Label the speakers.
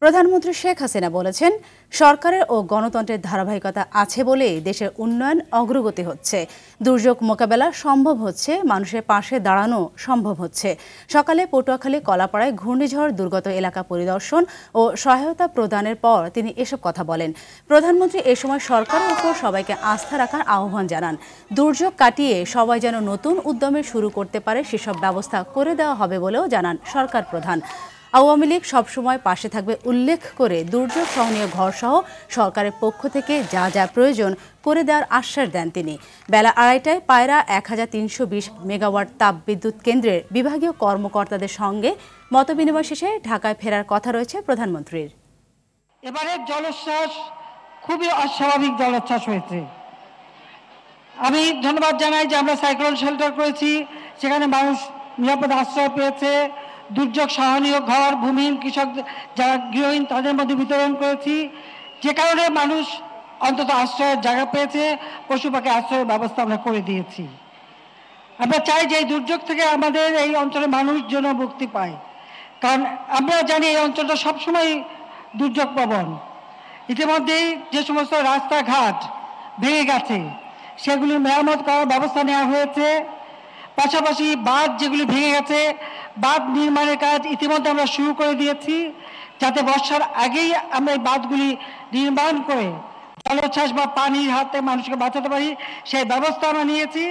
Speaker 1: প্রধানমন্ত্রী শেখ হাসিনা বলেছেন, সরকারের ও গণতন্ত্রের ধারাবাহিকতা আছে বলেই দেশের উন্নয়ন অগ্রগতি হচ্ছে। দুর্যোগ মোকাবেলা সম্ভব হচ্ছে, মানুষের পাশে দাঁড়ানো সম্ভব হচ্ছে। সকালে পটুয়াখালী কলাপাড়ায় ঘূর্ণিঝড় দুর্গত এলাকা পরিদর্শন ও সহায়তা প্রদানের পর তিনি এসব কথা বলেন। প্রধানমন্ত্রী এ সময় সরকারের উপর সবাইকে আস্থা রাখার আহ্বান জানান। দুর্যোগ কাটিয়ে সবাই যেন নতুন উদ্যমে শুরু করতে পারে সেসব ব্যবস্থা করে দেওয়া হবে বলেও জানান সরকার প্রধান। আওয়ামী লীগ সবসময় পাশে থাকবে উল্লেখ করে দুর্যোগ সহনীয় ঘরসহ সরকারের পক্ষ থেকে যা যা প্রয়োজন করে দেওয়ার আশ্বাস দেন তিনি। বেলা 2:30টায় পায়রা 1320 মেগাওয়াট তাপবিদ্যুৎ কেন্দ্রের বিভাগীয় কর্মকর্তাদের সঙ্গে মতবিনিময় শেষে ঢাকায় ফেরার কথা রয়েছে প্রধানমন্ত্রীর।
Speaker 2: এবারের জলোচ্ছ্বাস খুবই অস্বাভাবিক জলোচ্ছ্বাস হয়েছে। আমি ধন্যবাদ জানাই যে আমরা সাইক্লোন শেল্টার করেছি, সেখানে মানুষ নিরাপদ আশ্রয় পেয়েছে। দুর্যোগ সহনীয় ঘর, ভূমিহীন কৃষক যারা গৃহহীন তাদের মধ্যে বিতরণ করেছি, যে কারণে মানুষ অন্তত আশ্রয়ের জায়গা পেয়েছে। পশু পাখি আশ্রয়ের ব্যবস্থা আমরা করে দিয়েছি। আমরা চাই যে এই দুর্যোগ থেকে আমাদের এই অঞ্চলের মানুষ যেন মুক্তি পায়, কারণ আমরা জানি এই অঞ্চলটা সবসময় দুর্যোগ প্রবণ। ইতিমধ্যেই যে সমস্ত রাস্তাঘাট ভেঙে গেছে সেগুলি মেরামত করার ব্যবস্থা নেওয়া হয়েছে। পাশাপাশি বাঁধ যেগুলি ভেঙে গেছে, বাঁধ নির্মাণের কাজ ইতিমধ্যে আমরা শুরু করে দিয়েছি, যাতে বর্ষার আগেই আমরা এই বাঁধগুলি নির্মাণ করে জলোচ্ছ্বাস বা পানির হাতে মানুষকে বাঁচাতে পারি, সেই ব্যবস্থা আমরা নিয়েছি।